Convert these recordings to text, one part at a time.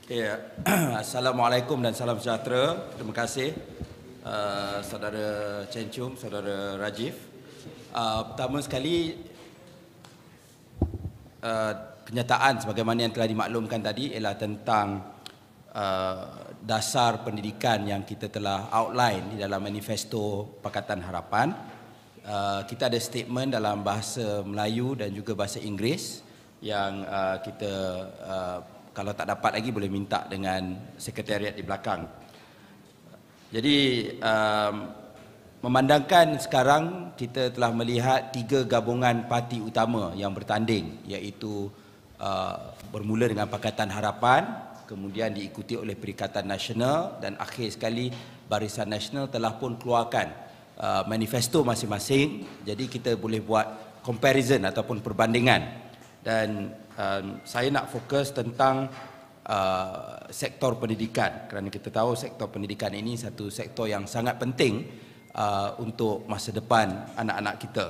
Ya, Assalamualaikum dan salam sejahtera. Terima kasih Saudara Chen Chung, Saudara Rajiv. Pertama sekali, kenyataan sebagaimana yang telah dimaklumkan tadi ialah tentang dasar pendidikan yang kita telah outline di dalam manifesto Pakatan Harapan. Kita ada statement dalam bahasa Melayu dan juga bahasa Inggeris yang kita kalau tak dapat lagi boleh minta dengan sekretariat di belakang. Jadi memandangkan sekarang kita telah melihat 3 gabungan parti utama yang bertanding, iaitu bermula dengan Pakatan Harapan, kemudian diikuti oleh Perikatan Nasional dan akhir sekali Barisan Nasional telah pun keluarkan manifesto masing-masing. Jadi kita boleh buat comparison ataupun perbandingan. Dan saya nak fokus tentang sektor pendidikan, kerana kita tahu sektor pendidikan ini satu sektor yang sangat penting untuk masa depan anak-anak kita.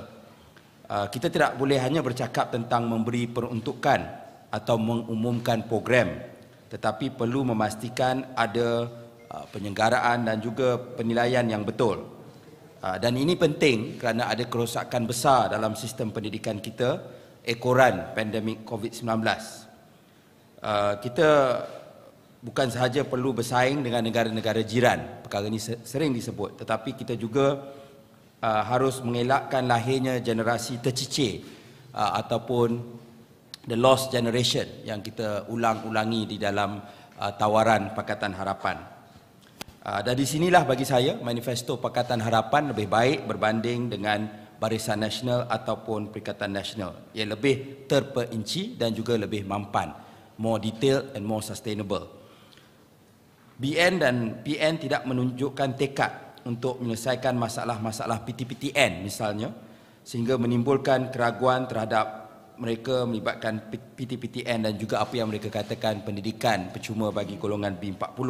Kita tidak boleh hanya bercakap tentang memberi peruntukan atau mengumumkan program, tetapi perlu memastikan ada penyelenggaraan dan juga penilaian yang betul. Dan ini penting kerana ada kerosakan besar dalam sistem pendidikan kita ekoran pandemik COVID-19. Kita bukan sahaja perlu bersaing dengan negara-negara jiran, perkara ini sering disebut, tetapi kita juga harus mengelakkan lahirnya generasi tercicir ataupun the lost generation yang kita ulang-ulangi di dalam tawaran Pakatan Harapan. Dari sinilah bagi saya manifesto Pakatan Harapan lebih baik berbanding dengan Barisan Nasional ataupun Perikatan Nasional. Ia lebih terperinci dan juga lebih mampan, more detailed and more sustainable. BN dan PN tidak menunjukkan tekad untuk menyelesaikan masalah-masalah PTPTN misalnya, sehingga menimbulkan keraguan terhadap mereka melibatkan PTPTN dan juga apa yang mereka katakan pendidikan percuma bagi golongan B40.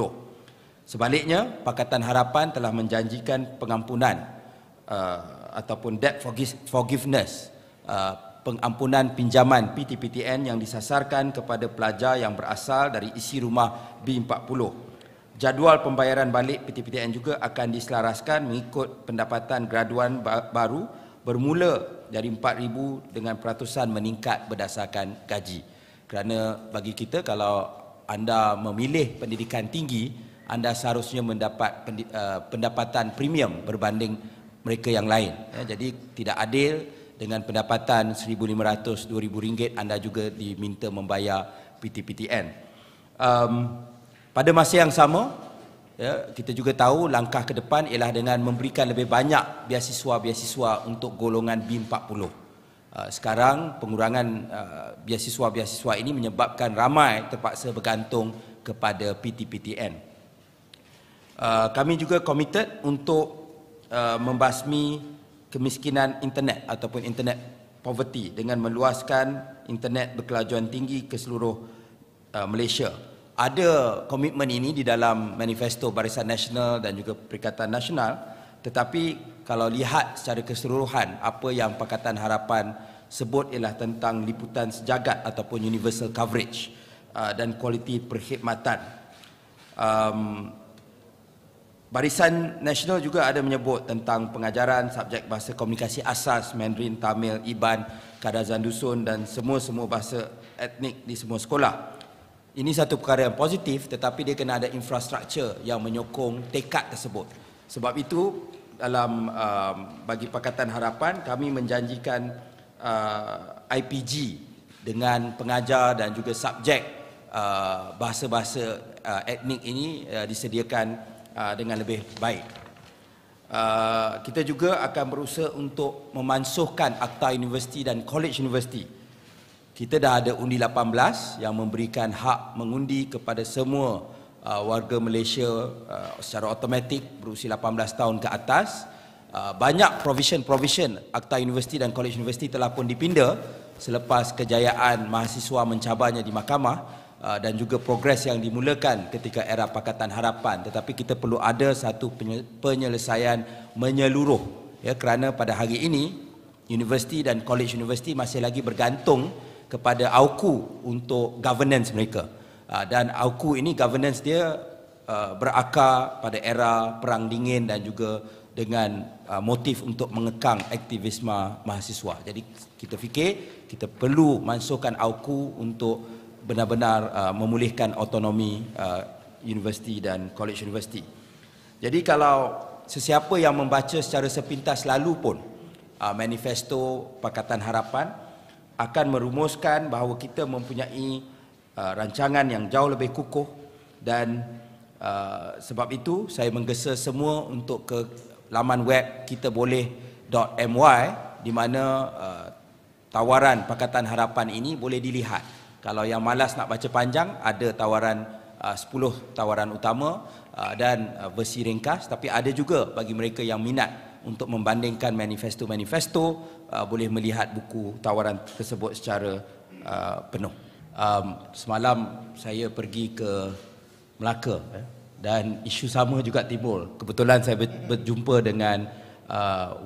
Sebaliknya, Pakatan Harapan telah menjanjikan pengampunan ataupun debt forgiveness, pengampunan pinjaman PTPTN yang disasarkan kepada pelajar yang berasal dari isi rumah B40. Jadual pembayaran balik PTPTN juga akan diselaraskan mengikut pendapatan graduan baru bermula dari 4,000 dengan peratusan meningkat berdasarkan gaji. Kerana bagi kita, kalau anda memilih pendidikan tinggi, anda seharusnya mendapat pendapatan premium berbanding mereka yang lain. Jadi tidak adil dengan pendapatan RM1,500, RM2,000 anda juga diminta membayar PTPTN. Pada masa yang sama, kita juga tahu langkah ke depan ialah dengan memberikan lebih banyak beasiswa-beasiswa untuk golongan B40. Sekarang pengurangan beasiswa-beasiswa ini menyebabkan ramai terpaksa bergantung kepada PTPTN. Kami juga komited untuk membasmi kemiskinan internet ataupun internet poverty dengan meluaskan internet berkelajuan tinggi ke seluruh Malaysia. Ada komitmen ini di dalam manifesto Barisan Nasional dan juga Perikatan Nasional, tetapi kalau lihat secara keseluruhan apa yang Pakatan Harapan sebut ialah tentang liputan sejagat ataupun universal coverage dan kualiti perkhidmatan. Barisan Nasional juga ada menyebut tentang pengajaran subjek bahasa komunikasi asas Mandarin, Tamil, Iban, Kadazan Dusun dan semua bahasa etnik di semua sekolah. Ini satu perkara yang positif, tetapi dia kena ada infrastruktur yang menyokong tekad tersebut. Sebab itu dalam bagi Pakatan Harapan kami menjanjikan IPG dengan pengajar dan juga subjek bahasa-bahasa etnik ini disediakan dengan lebih baik. Kita juga akan berusaha untuk memansuhkan Akta Universiti dan College Universiti. Kita dah ada undi 18 yang memberikan hak mengundi kepada semua warga Malaysia secara automatik berusia 18 tahun ke atas. Banyak provision Akta Universiti dan College Universiti telah pun dipinda selepas kejayaan mahasiswa mencabarnya di mahkamah dan juga progres yang dimulakan ketika era Pakatan Harapan. Tetapi kita perlu ada satu penyelesaian menyeluruh, kerana pada hari ini universiti dan college universiti masih lagi bergantung kepada AUKU untuk governance mereka. Dan AUKU ini governance dia berakar pada era Perang Dingin dan juga dengan motif untuk mengekang aktivisme mahasiswa. Jadi kita fikir kita perlu masukkan AUKU untuk benar-benar memulihkan autonomi universiti dan college universiti. Jadi kalau sesiapa yang membaca secara sepintas lalu pun manifesto Pakatan Harapan akan merumuskan bahawa kita mempunyai rancangan yang jauh lebih kukuh dan sebab itu saya menggesa semua untuk ke laman web kita boleh.my di mana tawaran Pakatan Harapan ini boleh dilihat. Kalau yang malas nak baca panjang, ada tawaran 10 tawaran utama dan versi ringkas, tapi ada juga bagi mereka yang minat untuk membandingkan manifesto-manifesto, boleh melihat buku tawaran tersebut secara penuh. Semalam saya pergi ke Melaka dan isu sama juga timbul. Kebetulan saya berjumpa dengan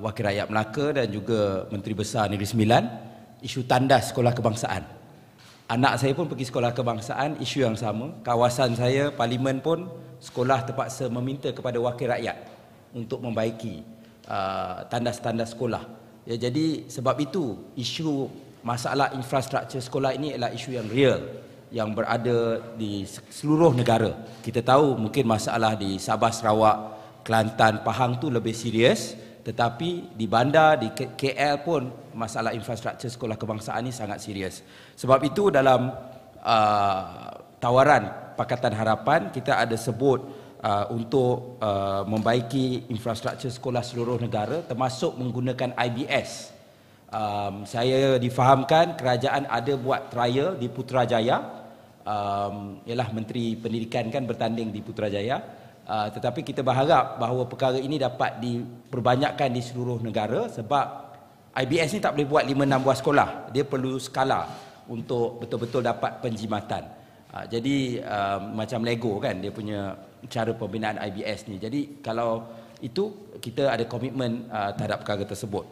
Wakil Rakyat Melaka dan juga Menteri Besar Negeri Sembilan, isu tandas sekolah kebangsaan. Anak saya pun pergi sekolah kebangsaan, isu yang sama. Kawasan saya, Parlimen pun, sekolah terpaksa meminta kepada Wakil Rakyat untuk membaiki tandas-tandas sekolah. Ya, jadi sebab itu isu masalah infrastruktur sekolah ini adalah isu yang real, yang berada di seluruh negara. Kita tahu mungkin masalah di Sabah, Sarawak, Kelantan, Pahang tu lebih serius, tetapi di bandar, di KL pun masalah infrastruktur sekolah kebangsaan ini sangat serius. Sebab itu dalam tawaran Pakatan Harapan kita ada sebut untuk membaiki infrastruktur sekolah seluruh negara termasuk menggunakan IBS. Saya difahamkan kerajaan ada buat trial di Putrajaya. Ialah Menteri Pendidikan kan bertanding di Putrajaya, tetapi kita berharap bahawa perkara ini dapat diperbanyakkan di seluruh negara sebab IBS ni tak boleh buat 5-6 buah sekolah, dia perlu skala untuk betul-betul dapat penjimatan. Jadi macam Lego kan, dia punya cara pembinaan IBS ni. Jadi kalau itu kita ada komitmen terhadap perkara tersebut.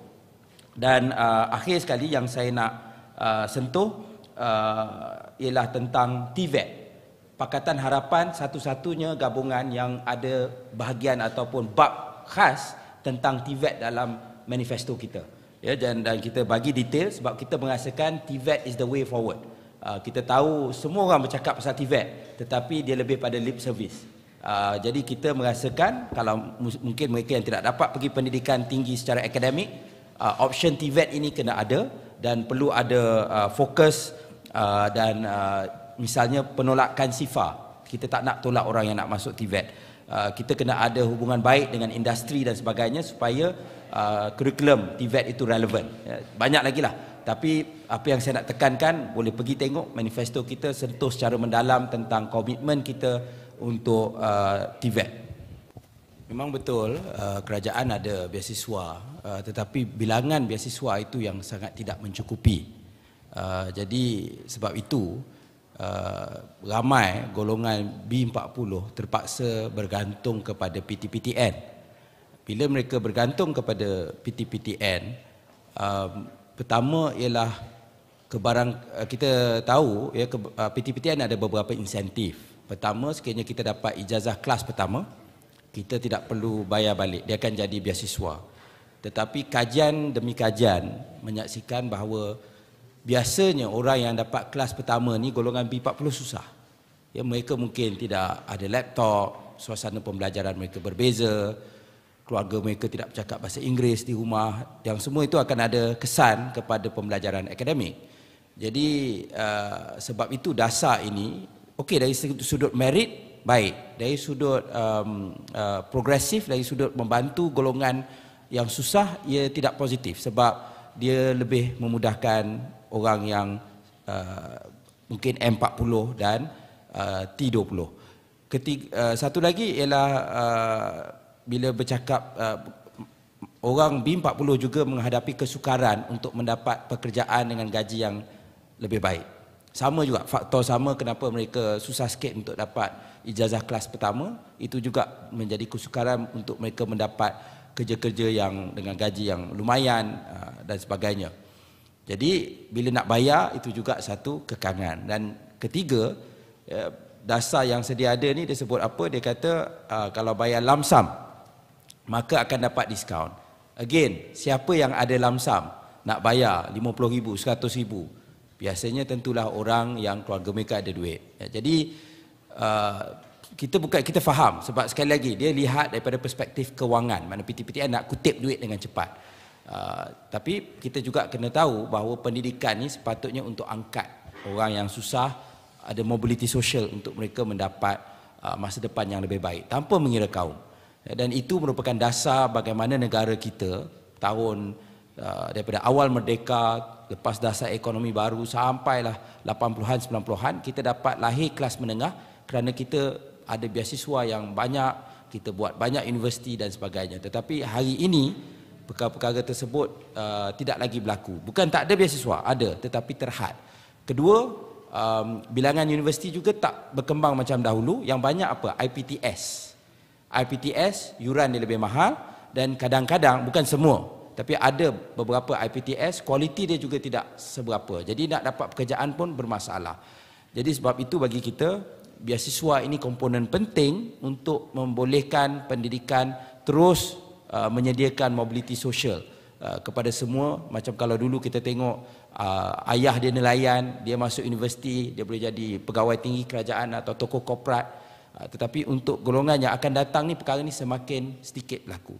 Dan akhir sekali yang saya nak sentuh ialah tentang TVET. Pakatan Harapan satu-satunya gabungan yang ada bahagian ataupun bab khas tentang TVET dalam manifesto kita. Ya, dan kita bagi detail sebab kita merasakan TVET is the way forward. Kita tahu semua orang bercakap pasal TVET, tetapi dia lebih pada lip service. Jadi kita merasakan kalau mungkin mereka yang tidak dapat pergi pendidikan tinggi secara akademik, option TVET ini kena ada dan perlu ada fokus dan misalnya penolakan SIFA. Kita tak nak tolak orang yang nak masuk TVET. Kita kena ada hubungan baik dengan industri dan sebagainya supaya kurikulum TVET itu relevan. Banyak lagi lah. Tapi apa yang saya nak tekankan, boleh pergi tengok manifesto kita sentuh secara mendalam tentang komitmen kita untuk TVET. Memang betul kerajaan ada beasiswa, tetapi bilangan beasiswa itu yang sangat tidak mencukupi. Jadi sebab itu ramai golongan B40 terpaksa bergantung kepada PTPTN. Bila mereka bergantung kepada PTPTN, pertama ialah kita tahu ya, PTPTN ada beberapa insentif. Pertama, sekiranya kita dapat ijazah kelas pertama, kita tidak perlu bayar balik, dia akan jadi beasiswa. Tetapi kajian demi kajian menyaksikan bahawa biasanya orang yang dapat kelas pertama ni golongan B40 susah. Ya, mereka mungkin tidak ada laptop, suasana pembelajaran mereka berbeza, keluarga mereka tidak bercakap bahasa Inggeris di rumah, yang semua itu akan ada kesan kepada pembelajaran akademik. Jadi sebab itu dasar ini okey dari sudut merit baik, dari sudut progresif, dari sudut membantu golongan yang susah ia tidak positif sebab dia lebih memudahkan orang yang mungkin M40 dan T20. Satu lagi ialah bila bercakap orang B40 juga menghadapi kesukaran untuk mendapat pekerjaan dengan gaji yang lebih baik. Sama juga, faktor sama kenapa mereka susah sikit untuk dapat ijazah kelas pertama, itu juga menjadi kesukaran untuk mereka mendapat kerja-kerja yang dengan gaji yang lumayan dan sebagainya. Jadi bila nak bayar itu juga satu kekangan. Dan ketiga, dasar yang sedia ada ni dia sebut apa? Dia kata kalau bayar lump sum maka akan dapat diskaun. Again, siapa yang ada lump sum nak bayar RM50,000, RM100,000? Biasanya tentulah orang yang keluarga mereka ada duit. Jadi kita faham, sebab sekali lagi dia lihat daripada perspektif kewangan, mana PTPTN nak kutip duit dengan cepat. Tapi kita juga kena tahu bahawa pendidikan ni sepatutnya untuk angkat orang yang susah, ada mobility sosial untuk mereka mendapat masa depan yang lebih baik tanpa mengira kaum. Dan itu merupakan dasar bagaimana negara kita tahun daripada awal merdeka, lepas dasar ekonomi baru sampailah 80-an 90-an kita dapat lahir kelas menengah kerana kita ada beasiswa yang banyak, kita buat banyak universiti dan sebagainya. Tetapi hari ini perkara-perkara tersebut tidak lagi berlaku. Bukan tak ada beasiswa, ada, tetapi terhad. Kedua, bilangan universiti juga tak berkembang macam dahulu. Yang banyak apa? IPTS. IPTS yuran dia lebih mahal dan kadang-kadang, bukan semua, tapi ada beberapa IPTS kualiti dia juga tidak seberapa. Jadi nak dapat pekerjaan pun bermasalah. Jadi sebab itu bagi kita beasiswa ini komponen penting untuk membolehkan pendidikan terus menyediakan mobility sosial kepada semua. Macam kalau dulu kita tengok ayah dia nelayan, dia masuk universiti, dia boleh jadi pegawai tinggi kerajaan atau tokoh korporat. Tetapi untuk golongan yang akan datang ni perkara ni semakin sedikit berlaku.